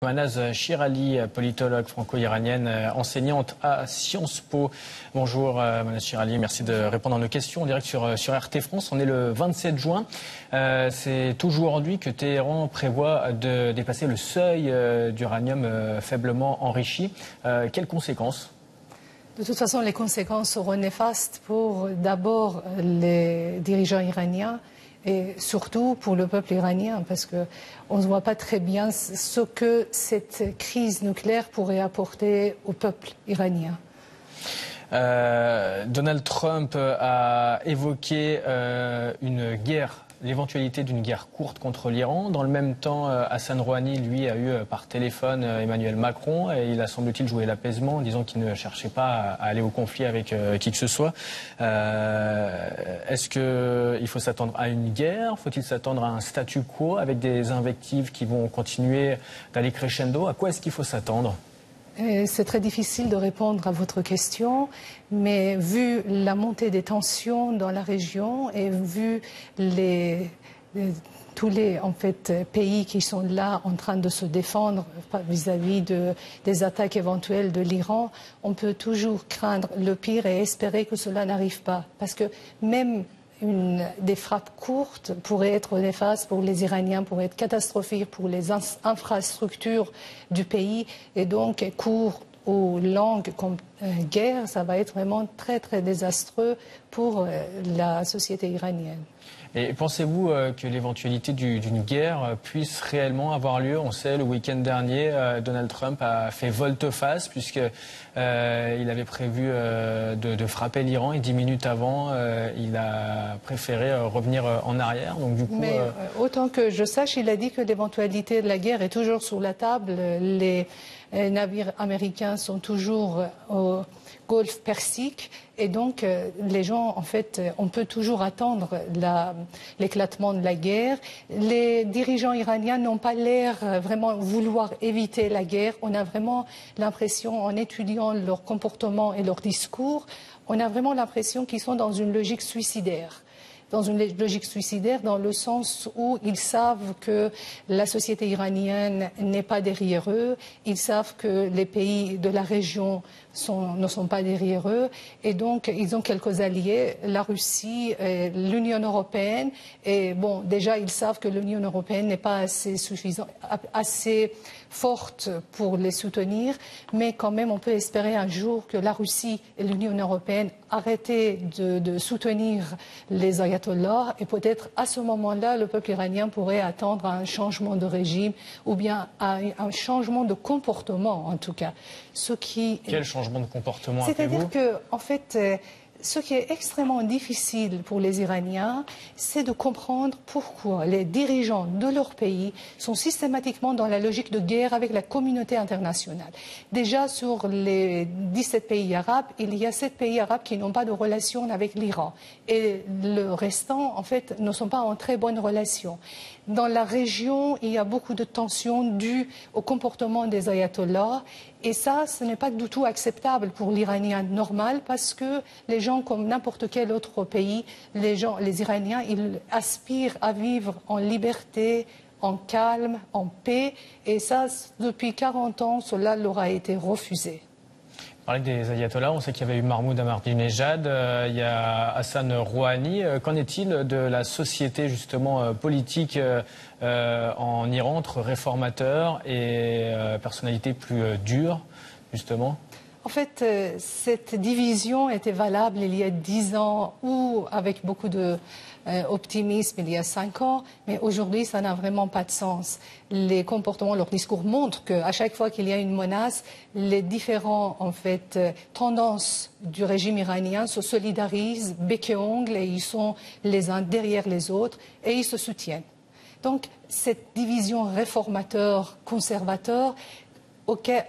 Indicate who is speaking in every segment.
Speaker 1: Manaz Shirali, politologue franco-iranienne, enseignante à Sciences Po. Bonjour Manaz Shirali, merci de répondre à nos questions en direct sur RT France. On est le 27 juin. C'est aujourd'hui que Téhéran prévoit de dépasser le seuil d'uranium faiblement enrichi. Quelles conséquences ?
Speaker 2: De toute façon, les conséquences seront néfastes pour d'abord les dirigeants iraniens et surtout pour le peuple iranien, parce qu'on ne voit pas très bien ce que cette crise nucléaire pourrait apporter au peuple iranien.
Speaker 1: Donald Trump a évoqué l'éventualité d'une guerre courte contre l'Iran. Dans le même temps, Hassan Rouhani, lui, a eu par téléphone Emmanuel Macron et il a semble-t-il joué l'apaisement en disant qu'il ne cherchait pas à aller au conflit avec qui que ce soit. Est-ce qu'il faut s'attendre à une guerre ? Faut-il s'attendre à un statu quo avec des invectives qui vont continuer d'aller crescendo ? À quoi est-ce qu'il faut s'attendre ?
Speaker 2: C'est très difficile de répondre à votre question, mais vu la montée des tensions dans la région et vu tous les pays qui sont là en train de se défendre vis-à-vis des attaques éventuelles de l'Iran, on peut toujours craindre le pire et espérer que cela n'arrive pas. Parce que même des frappes courtes pourraient être néfastes pour les Iraniens, pourraient être catastrophiques pour les infrastructures du pays. Et donc, court ou longue comme guerre, ça va être vraiment très, très désastreux pour la société iranienne.
Speaker 1: Et pensez-vous que l'éventualité d'une guerre puisse réellement avoir lieu ? On sait, le week-end dernier, Donald Trump a fait volte-face puisqu'il avait prévu de frapper l'Iran et 10 minutes avant, il a préféré revenir en arrière. Donc, du coup,
Speaker 2: mais autant que je sache, il a dit que l'éventualité de la guerre est toujours sur la table. Les navires américains sont toujours au Golfe Persique et donc les gens, en fait, on peut toujours attendre l'éclatement de la guerre. Les dirigeants iraniens n'ont pas l'air vraiment vouloir éviter la guerre. On a vraiment l'impression, en étudiant leur comportement et leur discours, on a vraiment l'impression qu'ils sont dans une logique suicidaire. Dans une logique suicidaire, dans le sens où ils savent que la société iranienne n'est pas derrière eux, ils savent que les pays de la région ne sont pas derrière eux, et donc ils ont quelques alliés, la Russie, l'Union européenne, et bon, déjà ils savent que l'Union européenne n'est pas assez forte pour les soutenir, mais quand même on peut espérer un jour que la Russie et l'Union européenne arrêtent de soutenir les ayatollahs, et peut-être à ce moment-là le peuple iranien pourrait attendre un changement de régime ou bien un changement de comportement en tout cas.
Speaker 1: Quel changement de comportement appelez-vous ?
Speaker 2: C'est-à-dire que, en fait, ce qui est extrêmement difficile pour les Iraniens, c'est de comprendre pourquoi les dirigeants de leur pays sont systématiquement dans la logique de guerre avec la communauté internationale. Déjà, sur les 17 pays arabes, il y a 7 pays arabes qui n'ont pas de relation avec l'Iran. Et le restant, en fait, ne sont pas en très bonne relation. Dans la région, il y a beaucoup de tensions dues au comportement des ayatollahs. Et ça, ce n'est pas du tout acceptable pour l'Iranien normal, parce que les gens, comme n'importe quel autre pays, les Iraniens, ils aspirent à vivre en liberté, en calme, en paix. Et ça, depuis 40 ans, cela leur a été refusé.
Speaker 1: Vous parlez des ayatollahs, on sait qu'il y avait eu Mahmoud Ahmadinejad, il y a Hassan Rouhani. Qu'en est-il de la société justement politique en Iran entre réformateurs et personnalités plus dures justement ?
Speaker 2: En fait, cette division était valable il y a 10 ans ou avec beaucoup d'optimisme il y a 5 ans, mais aujourd'hui, ça n'a vraiment pas de sens. Les comportements, leur discours montrent qu'à chaque fois qu'il y a une menace, les différents tendances du régime iranien se solidarisent bec et ongle et ils sont les uns derrière les autres et ils se soutiennent. Donc, cette division réformateur-conservateur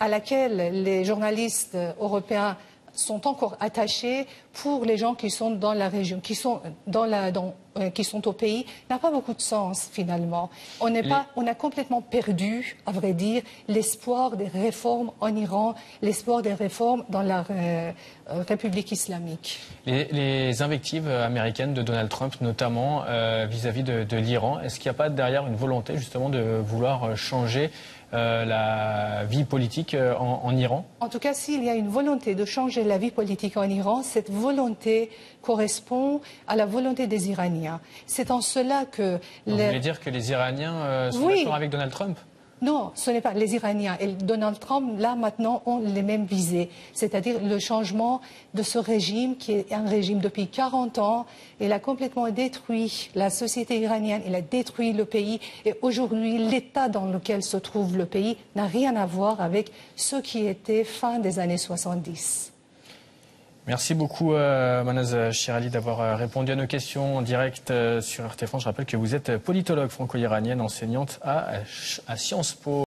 Speaker 2: à laquelle les journalistes européens sont encore attachés, pour les gens qui sont dans la région, qui sont au pays, n'a pas beaucoup de sens finalement. On a complètement perdu, à vrai dire, l'espoir des réformes en Iran, l'espoir des réformes dans la République islamique.
Speaker 1: Les invectives américaines de Donald Trump, notamment vis-à-vis de l'Iran, est-ce qu'il n'y a pas derrière une volonté justement de vouloir changer la vie politique en Iran?
Speaker 2: En tout cas, s'il y a une volonté de changer la vie politique en Iran, cette volonté correspond à la volonté des Iraniens. C'est en cela que...
Speaker 1: Vous voulez dire que les Iraniens sont d'accord avec Donald Trump?
Speaker 2: Non, ce n'est pas les Iraniens. Et Donald Trump, là, maintenant, ont les mêmes visées. C'est-à-dire le changement de ce régime, qui est un régime depuis 40 ans. Il a complètement détruit la société iranienne, il a détruit le pays. Et aujourd'hui, l'état dans lequel se trouve le pays n'a rien à voir avec ce qui était fin des années 70.
Speaker 1: Merci beaucoup, Mahnaz Shirali, d'avoir répondu à nos questions en direct sur RT France. Je rappelle que vous êtes politologue franco-iranienne, enseignante à Sciences Po.